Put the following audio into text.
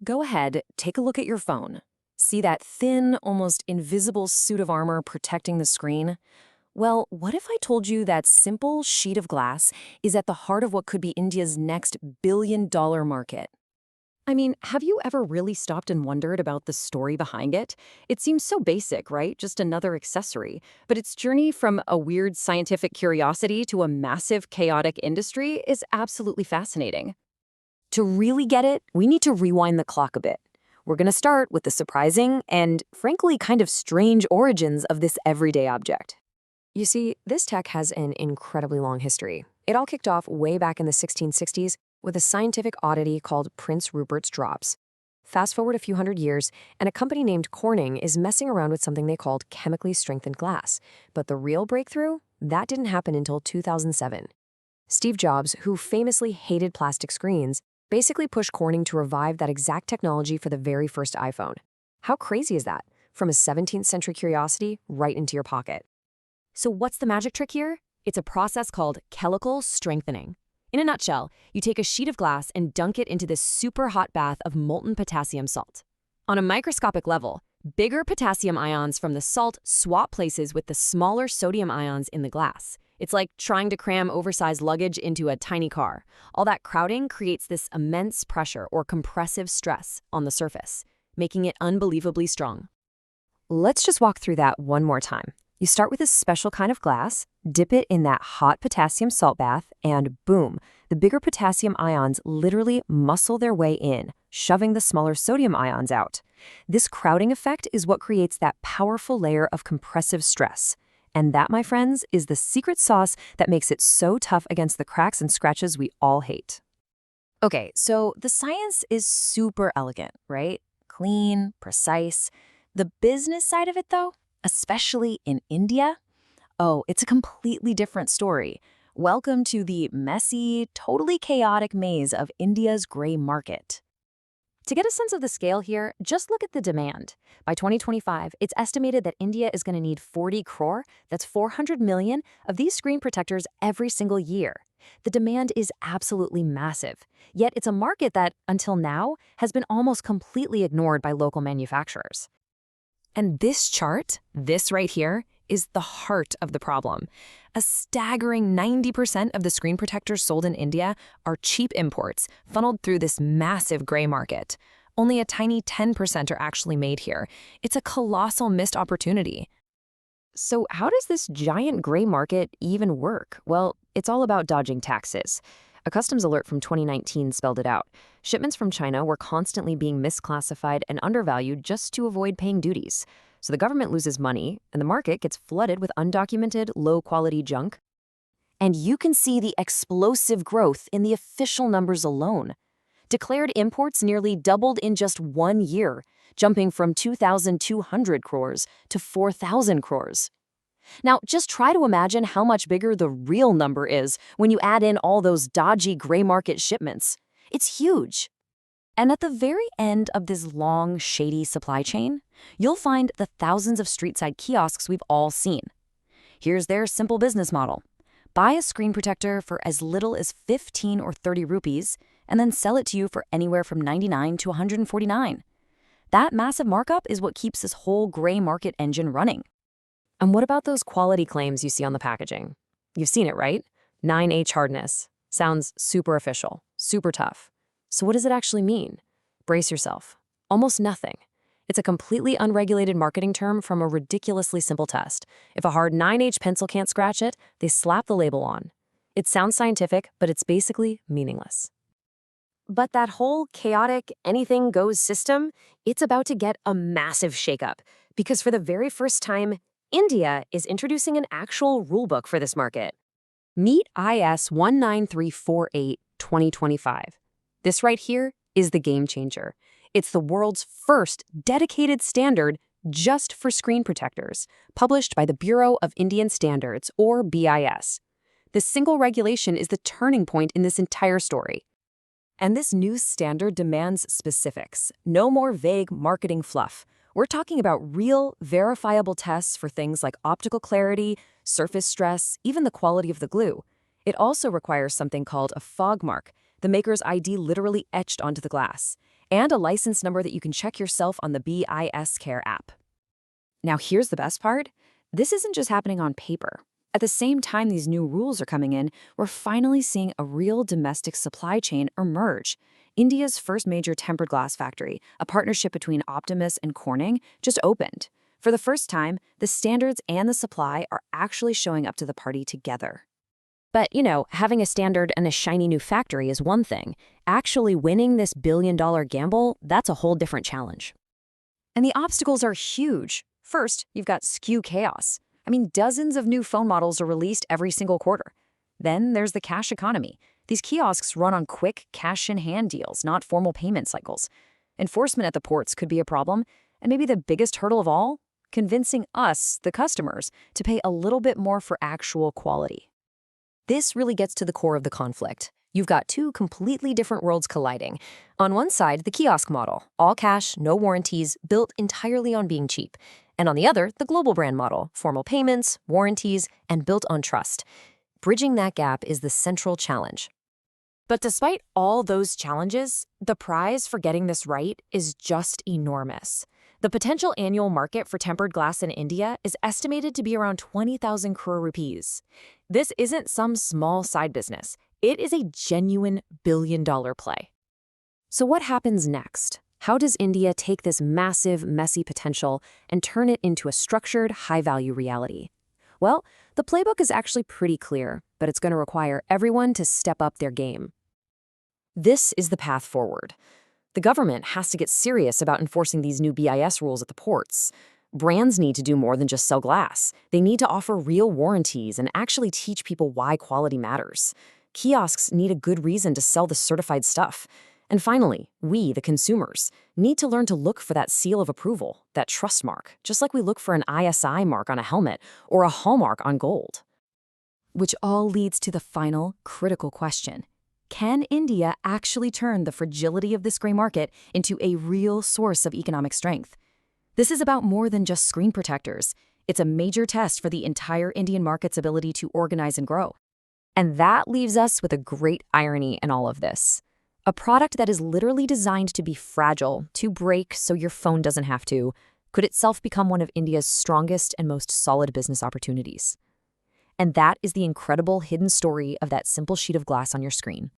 Go ahead, take a look at your phone. See that thin, almost invisible suit of armor protecting the screen? Well, what if I told you that simple sheet of glass is at the heart of what could be India's next billion-dollar market? I mean, have you ever really stopped and wondered about the story behind it? It seems so basic, right? Just another accessory. But its journey from a weird scientific curiosity to a massive chaotic industry is absolutely fascinating. To really get it, we need to rewind the clock a bit. We're going to start with the surprising and, frankly, kind of strange origins of this everyday object. You see, this tech has an incredibly long history. It all kicked off way back in the 1660s with a scientific oddity called Prince Rupert's drops. Fast forward a few hundred years, and a company named Corning is messing around with something they called chemically strengthened glass. But the real breakthrough? That didn't happen until 2007. Steve Jobs, who famously hated plastic screens, basically pushed Corning to revive that exact technology for the very first iPhone. How crazy is that? From a 17th century curiosity right into your pocket. So what's the magic trick here? It's a process called chemical strengthening. In a nutshell, you take a sheet of glass and dunk it into this super hot bath of molten potassium salt. On a microscopic level, bigger potassium ions from the salt swap places with the smaller sodium ions in the glass. It's like trying to cram oversized luggage into a tiny car. All that crowding creates this immense pressure or compressive stress on the surface, making it unbelievably strong. Let's just walk through that one more time. You start with a special kind of glass, dip it in that hot potassium salt bath, and boom, the bigger potassium ions literally muscle their way in, shoving the smaller sodium ions out. This crowding effect is what creates that powerful layer of compressive stress. And that, my friends, is the secret sauce that makes it so tough against the cracks and scratches we all hate. Okay, so the science is super elegant, right? Clean, precise. The business side of it, though, especially in India, oh, it's a completely different story. Welcome to the messy, totally chaotic maze of India's gray market. To get a sense of the scale here, just look at the demand. By 2025, it's estimated that India is going to need 40 crore, that's 400 million, of these screen protectors every single year. The demand is absolutely massive, yet it's a market that, until now, has been almost completely ignored by local manufacturers. And this chart, this right here, is the heart of the problem. A staggering 90% of the screen protectors sold in India are cheap imports funneled through this massive gray market. Only a tiny 10% are actually made here. It's a colossal missed opportunity. So how does this giant gray market even work? Well, it's all about dodging taxes. A customs alert from 2019 spelled it out. Shipments from China were constantly being misclassified and undervalued just to avoid paying duties. So the government loses money, and the market gets flooded with undocumented, low-quality junk. And you can see the explosive growth in the official numbers alone. Declared imports nearly doubled in just 1 year, jumping from 2,200 crores to 4,000 crores. Now, just try to imagine how much bigger the real number is when you add in all those dodgy gray market shipments. It's huge. And at the very end of this long, shady supply chain, you'll find the thousands of street-side kiosks we've all seen. Here's their simple business model. Buy a screen protector for as little as 15 or 30 rupees, and then sell it to you for anywhere from 99 to 149. That massive markup is what keeps this whole gray market engine running. And what about those quality claims you see on the packaging? You've seen it, right? 9H hardness. Sounds super official, super tough. So what does it actually mean? Brace yourself. Almost nothing. It's a completely unregulated marketing term from a ridiculously simple test. If a hard 9H pencil can't scratch it, they slap the label on. It sounds scientific, but it's basically meaningless. But that whole chaotic anything-goes system, it's about to get a massive shakeup, because for the very first time, India is introducing an actual rulebook for this market. Meet IS 19348 2025. This right here is the game changer. It's the world's first dedicated standard just for screen protectors, published by the Bureau of Indian Standards, or BIS. This single regulation is the turning point in this entire story. And this new standard demands specifics, no more vague marketing fluff. We're talking about real, verifiable tests for things like optical clarity, surface stress, even the quality of the glue. It also requires something called a fog mark, the maker's ID literally etched onto the glass. and a license number that you can check yourself on the BIS Care app. Now here's the best part. This isn't just happening on paper. At the same time these new rules are coming in, we're finally seeing a real domestic supply chain emerge. India's first major tempered glass factory, a partnership between Optimus and Corning, just opened. For the first time, the standards and the supply are actually showing up to the party together. But, having a standard and a shiny new factory is one thing. Actually winning this billion-dollar gamble, that's a whole different challenge. And the obstacles are huge. First, you've got SKU chaos. Dozens of new phone models are released every single quarter. Then there's the cash economy. These kiosks run on quick cash-in-hand deals, not formal payment cycles. Enforcement at the ports could be a problem, and maybe the biggest hurdle of all, convincing us, the customers, to pay a little bit more for actual quality. This really gets to the core of the conflict. You've got two completely different worlds colliding. On one side, the kiosk model, all cash, no warranties, built entirely on being cheap. And on the other, the global brand model, formal payments, warranties, and built on trust. Bridging that gap is the central challenge. But despite all those challenges, the prize for getting this right is just enormous. The potential annual market for tempered glass in India is estimated to be around 20,000 crore rupees. This isn't some small side business. It is a genuine billion-dollar play. So what happens next? How does India take this massive, messy potential and turn it into a structured, high-value reality? Well, the playbook is actually pretty clear, but it's going to require everyone to step up their game. This is the path forward. The government has to get serious about enforcing these new BIS rules at the ports. Brands need to do more than just sell glass. They need to offer real warranties and actually teach people why quality matters. Kiosks need a good reason to sell the certified stuff. And finally, we, the consumers, need to learn to look for that seal of approval, that trust mark, just like we look for an ISI mark on a helmet or a hallmark on gold. Which all leads to the final, critical question. Can India actually turn the fragility of this gray market into a real source of economic strength? This is about more than just screen protectors. It's a major test for the entire Indian market's ability to organize and grow. And that leaves us with a great irony in all of this. A product that is literally designed to be fragile, to break so your phone doesn't have to, could itself become one of India's strongest and most solid business opportunities. And that is the incredible hidden story of that simple sheet of glass on your screen.